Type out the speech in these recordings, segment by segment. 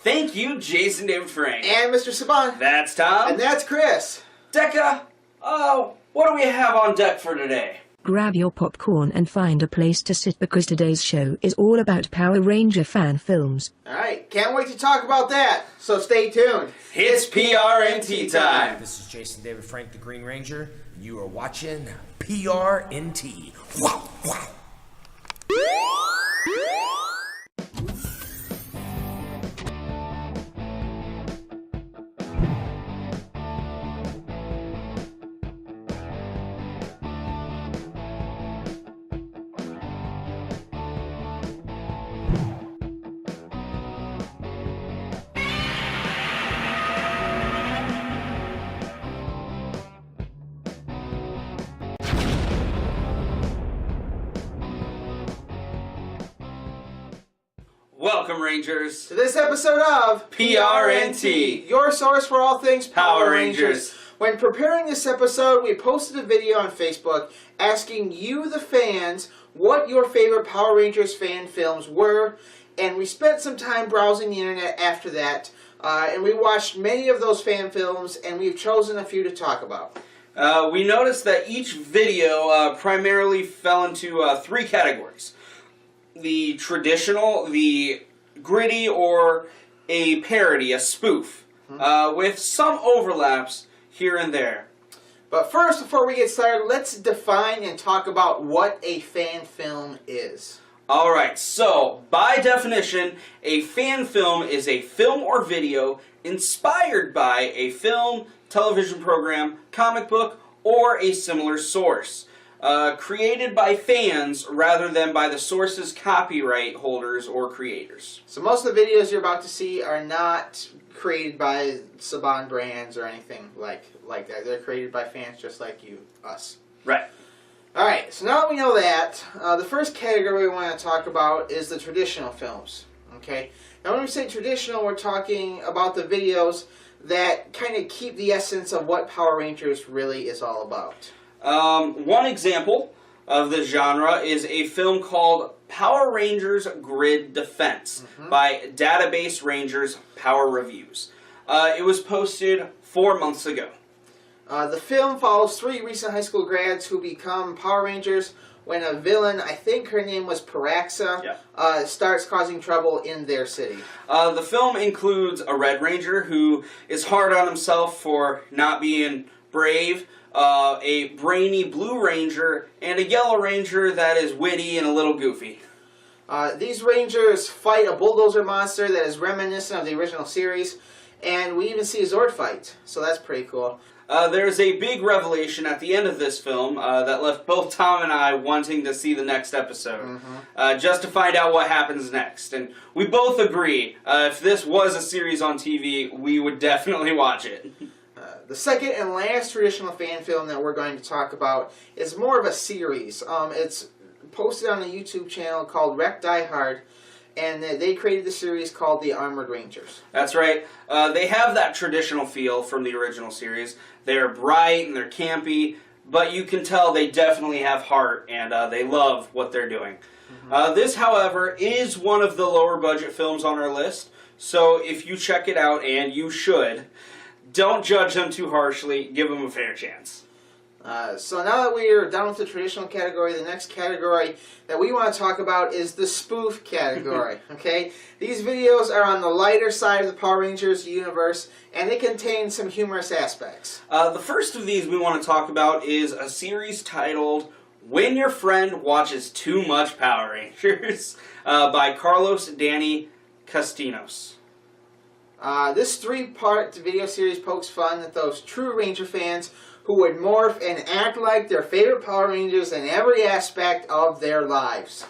Thank you, Jason David Frank. And Mr. Saban. That's Tom. And that's Chris. Decca, what do we have on deck for today? Grab your popcorn and find a place to sit because today's show is all about Power Ranger fan films. Alright, can't wait to talk about that, so stay tuned. It's PRNT time. This is Jason David Frank, the Green Ranger. You are watching PRNT. Wow, wow. Welcome, Rangers, To this episode of PRNT, your source for all things Power Rangers. When preparing this episode, we posted a video on Facebook asking you, the fans, what your favorite Power Rangers fan films were, and we spent some time browsing the internet after that, and we watched many of those fan films, and we've chosen a few to talk about. We noticed that each video primarily fell into three categories. The traditional, the gritty, or a parody, a spoof, with some overlaps here and there. But first, before we get started, let's define and talk about what a fan film is. Alright, so, by definition, a fan film is a film or video inspired by a film, television program, comic book, or a similar source. Created by fans rather than by the source's copyright holders or creators. So most of the videos you're about to see are not created by Saban brands or anything like that. They're created by fans just like you, us. Right. Alright, so now that we know that, the first category we want to talk about is the traditional films. Okay? Now when we say traditional, we're talking about the videos that kind of keep the essence of what Power Rangers really is all about. One example of the genre is a film called Power Rangers Grid Defense by Database Rangers Power Reviews. It was posted 4 months ago. The film follows three recent high school grads who become Power Rangers when a villain, I think her name was Paraxa, starts causing trouble in their city. The film includes a Red Ranger who is hard on himself for not being brave, a brainy Blue Ranger, and a Yellow Ranger that is witty and a little goofy. These Rangers fight a bulldozer monster that is reminiscent of the original series, and we even see a Zord fight, so that's pretty cool. There's a big revelation at the end of this film that left both Tom and I wanting to see the next episode, just to find out what happens next. And we both agree, if this was a series on TV, we would definitely watch it. The second and last traditional fan film that we're going to talk about is more of a series. It's posted on a YouTube channel called Wreck Die Hard, and they created the series called The Armored Rangers. That's right. They have that traditional feel from the original series. They're bright and they're campy, but you can tell they definitely have heart and they love what they're doing. This, however, is one of the lower budget films on our list, so if you check it out, and you should, don't judge them too harshly. Give them a fair chance. So now that we are done with the traditional category, the next category that we want to talk about is the spoof category. Okay, these videos are on the lighter side of the Power Rangers universe, and they contain some humorous aspects. The first of these we want to talk about is a series titled When Your Friend Watches Too Much Power Rangers by Carlos Danny Castinos. This three-part video series pokes fun at those true Ranger fans who would morph and act like their favorite Power Rangers in every aspect of their lives.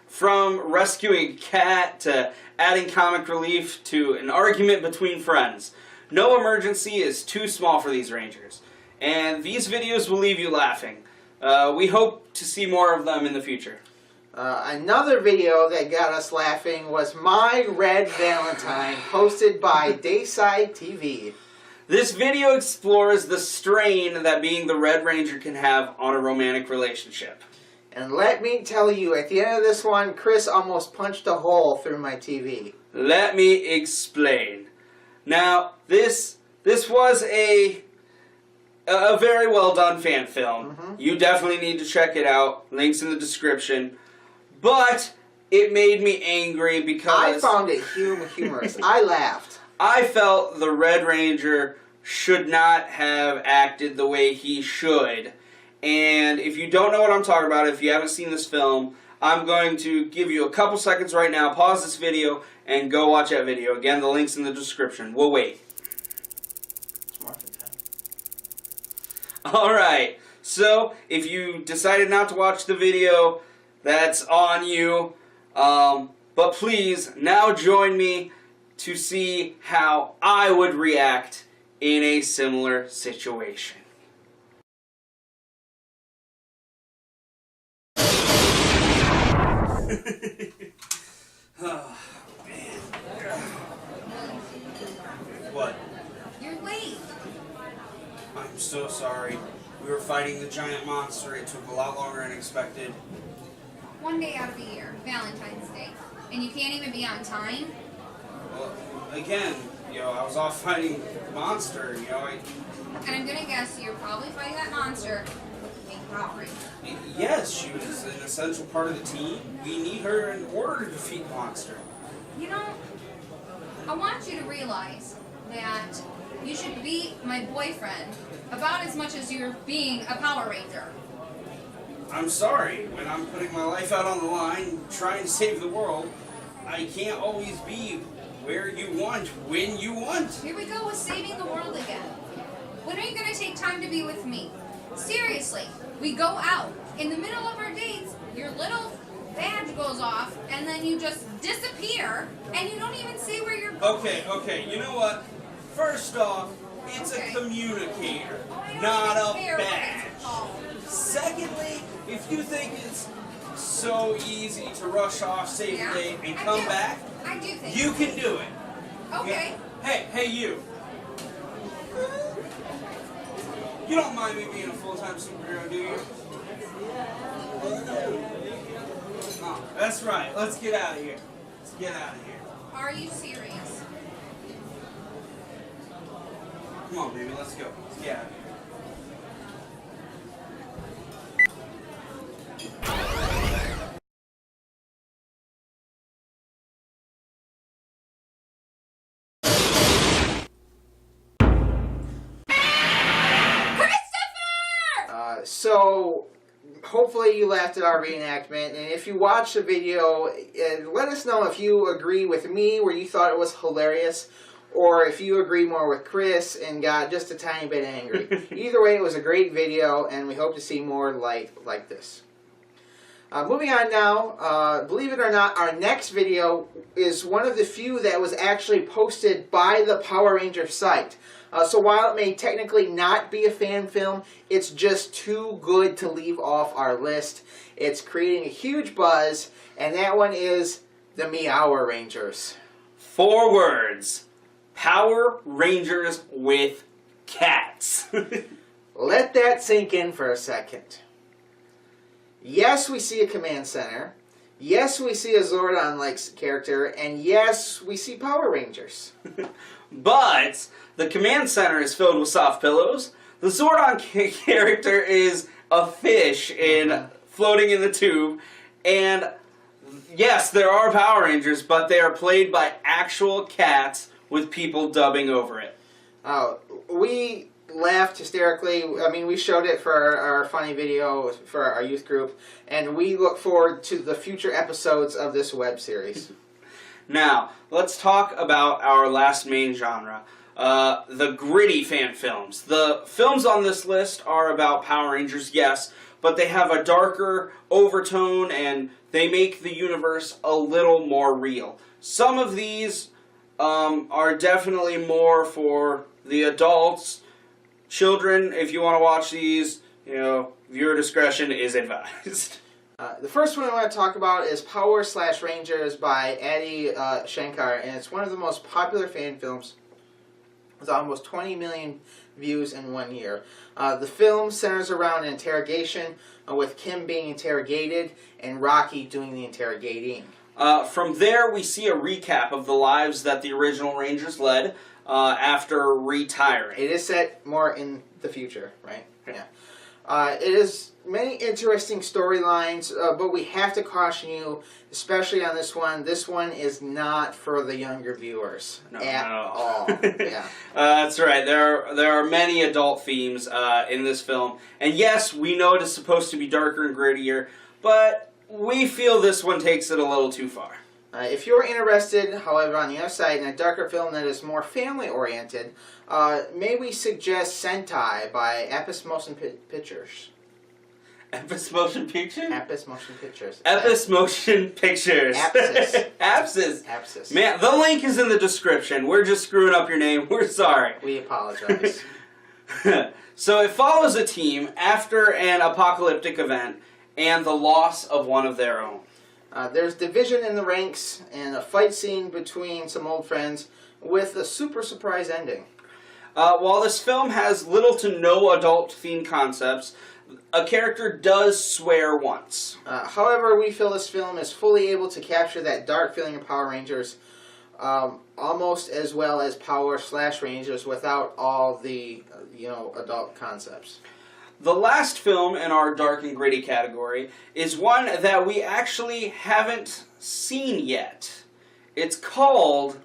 From rescuing a cat to adding comic relief to an argument between friends, no emergency is too small for these Rangers. And these videos will leave you laughing. We hope to see more of them in the future. Another video that got us laughing was My Red Valentine, posted by Dayside TV. This video explores the strain that being the Red Ranger can have on a romantic relationship. And let me tell you, at the end of this one, Chris almost punched a hole through my TV. Let me explain. Now, this was a very well done fan film. You definitely need to check it out. Links in the description. But it made me angry because I found it humorous. I laughed. I felt the Red Ranger should not have acted the way he should. And if you don't know what I'm talking about, if you haven't seen this film, I'm going to give you a couple seconds right now, pause this video, and go watch that video. Again, the link's in the description. We'll wait. It's Morphin time. Alright, so if you decided not to watch the video, that's on you. But please, now join me to see how I would react in a similar situation. Oh, man. What? You're late. I'm so sorry. We were fighting the giant monster. It took a lot longer than expected. One day out of the year, Valentine's Day, and you can't even be on time? Well, again, I was off fighting the monster, And I'm gonna guess you're probably fighting that monster with a Power Ranger. Yes, she was an essential part of the team. We need her in order to defeat the monster. You know, I want you to realize that you should be my boyfriend about as much as you're being a Power Ranger. I'm sorry. When I'm putting my life out on the line, trying to save the world, I can't always be where you want, when you want. Here we go with saving the world again. When are you going to take time to be with me? Seriously, we go out. In the middle of our dates, your little badge goes off, and then you just disappear, and you don't even say where you're going. Okay, you know what? First off, it's Okay. a communicator, Oh, I don't not even a care what badge. it's called. Secondly, if you think it's so easy to rush off, save the day, and come back, I do think you can do it. Okay. Hey, you. You don't mind me being a full-time superhero, do you? No, that's right. Let's get out of here. Let's get out of here. Are you serious? Come on, baby. Let's go. Let's get out of here. So, hopefully you laughed at our reenactment, and if you watched the video, let us know if you agree with me, where you thought it was hilarious, or if you agree more with Chris and got just a tiny bit angry. Either way, it was a great video, and we hope to see more like this. Moving on now, believe it or not, our next video is one of the few that was actually posted by the Power Ranger site. So while it may technically not be a fan film, it's just too good to leave off our list. It's creating a huge buzz, and that one is the Meower Rangers. 4 words. Power Rangers with cats. Let that sink in for a second. Yes, we see a command center. Yes, we see a Zordon-like character. And yes, we see Power Rangers. But the command center is filled with soft pillows. The Zordon character is a fish floating in the tube. And yes, there are Power Rangers, but they are played by actual cats with people dubbing over it. We laughed hysterically. I mean, we showed it for our funny video for our youth group, and we look forward to the future episodes of this web series. Now, let's talk about our last main genre, the gritty fan films. The films on this list are about Power Rangers, yes, but they have a darker overtone, and they make the universe a little more real. Some of these are definitely more for the adults. Children, if you want to watch these, viewer discretion is advised. The first one I want to talk about is Power / Rangers by Adi Shankar, and it's one of the most popular fan films with almost 20 million views in 1 year. The film centers around an interrogation with Kim being interrogated and Rocky doing the interrogating. From there, we see a recap of the lives that the original Rangers led after retiring. It is set more in the future, right? Yeah. It is many interesting storylines, but we have to caution you, especially on this one. This one is not for the younger viewers at all. Yeah. That's right. There are many adult themes in this film, and yes, we know it is supposed to be darker and grittier, but we feel this one takes it a little too far. If you're interested, however, on the other side, in a darker film that is more family-oriented, may we suggest Sentai by Epis Motion Pictures. Epis Motion Pictures? Epis Motion Pictures. Epis Motion Pictures. Apsis. Apsis. Apsis. Man, the link is in the description. We're just screwing up your name. We're sorry. We apologize. So it follows a team after an apocalyptic event and the loss of one of their own. There's division in the ranks and a fight scene between some old friends with a super surprise ending. While this film has little to no adult-themed concepts, a character does swear once. However, we feel this film is fully able to capture that dark feeling of Power Rangers almost as well as Power/Rangers without all the adult concepts. The last film in our dark and gritty category is one that we actually haven't seen yet. It's called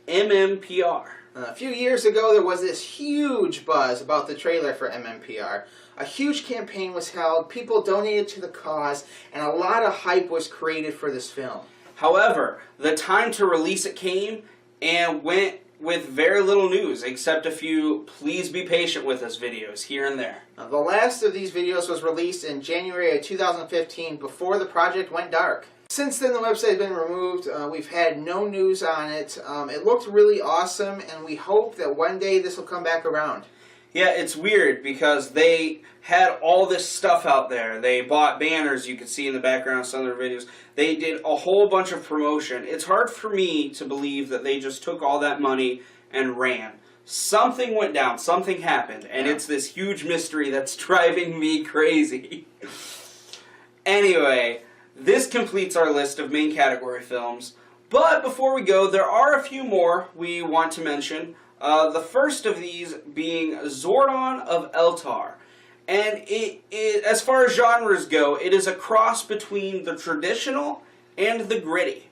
MMPR. A few years ago, there was this huge buzz about the trailer for MMPR. A huge campaign was held, people donated to the cause, and a lot of hype was created for this film. However, the time to release it came and went with very little news, except a few please be patient with us videos here and there. The last of these videos was released in January of 2015 before the project went dark. Since then, the website has been removed. We've had no news on it. It looked really awesome, and we hope that one day this will come back around. Yeah, it's weird because they had all this stuff out there. They bought banners you could see in the background of some of their videos. They did a whole bunch of promotion. It's hard for me to believe that they just took all that money and ran. Something went down, something happened, and it's this huge mystery that's driving me crazy. Anyway, this completes our list of main category films. But before we go, there are a few more we want to mention. The first of these being Zordon of Eltar. And as far as genres go, it is a cross between the traditional and the gritty.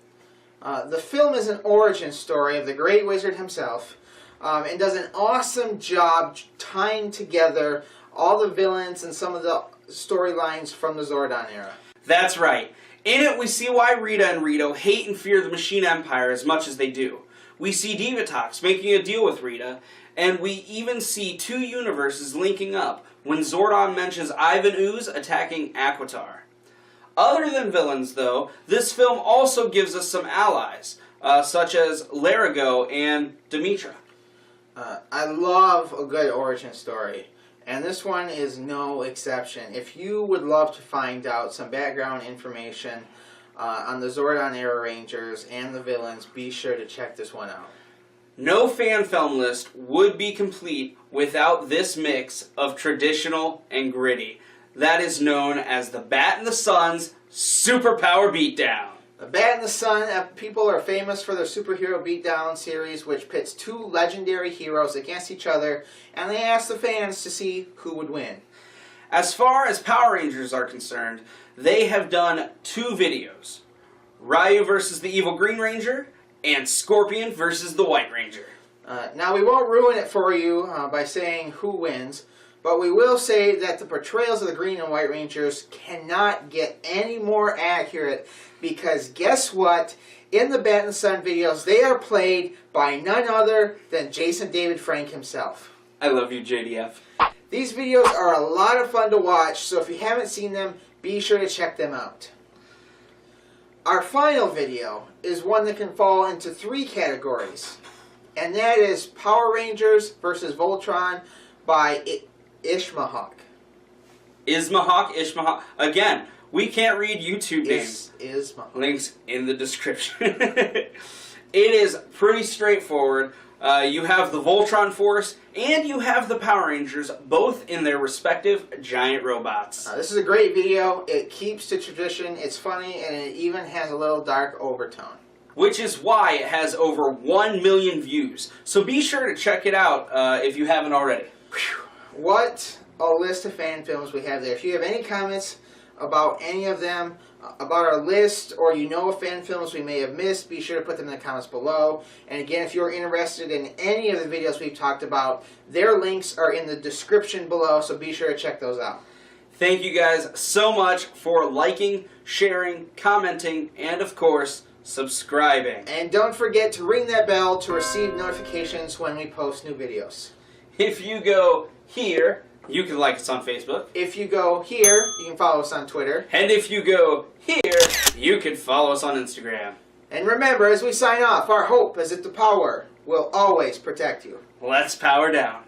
The film is an origin story of the great wizard himself, and does an awesome job tying together all the villains and some of the storylines from the Zordon era. That's right. In it, we see why Rita and Rito hate and fear the Machine Empire as much as they do. We see Divatox making a deal with Rita, and we even see two universes linking up when Zordon mentions Ivan Ooze attacking Aquitar. Other than villains, though, this film also gives us some allies, such as Larigo and Demetra. I love a good origin story, and this one is no exception. If you would love to find out some background information on the Zordon era Rangers and the villains, be sure to check this one out. No fan film list would be complete without this mix of traditional and gritty. That is known as the Bat and the Sun's Superpower Beatdown. The Bat and the Sun, people are famous for their Superhero Beatdown series, which pits two legendary heroes against each other, and they ask the fans to see who would win. As far as Power Rangers are concerned, they have done two videos. Ryu versus the Evil Green Ranger, and Scorpion versus the White Ranger. Now, we won't ruin it for you by saying who wins, but we will say that the portrayals of the Green and White Rangers cannot get any more accurate, because guess what? In the Bat and the Sun videos, they are played by none other than Jason David Frank himself. I love you, JDF. These videos are a lot of fun to watch, so if you haven't seen them, be sure to check them out. Our final video is one that can fall into three categories, and that is Power Rangers versus Voltron by Ishmahawk. Ishmahawk. Again, we can't read YouTube names. Ishmahawk. Links in the description. It is pretty straightforward. You have the Voltron Force, and you have the Power Rangers, both in their respective giant robots. This is a great video. It keeps to tradition, it's funny, and it even has a little dark overtone. Which is why it has over 1 million views. So be sure to check it out if you haven't already. What a list of fan films we have there. If you have any comments about any of them, about our list, or you know of fan films we may have missed, be sure to put them in the comments below. And again, if you're interested in any of the videos we've talked about, their links are in the description below, so be sure to check those out. Thank you guys so much for liking, sharing, commenting, and of course, subscribing. And don't forget to ring that bell to receive notifications when we post new videos. If you go here, you can like us on Facebook. If you go here, you can follow us on Twitter. And if you go here, you can follow us on Instagram. And remember, as we sign off, our hope is that the power will always protect you. Let's power down.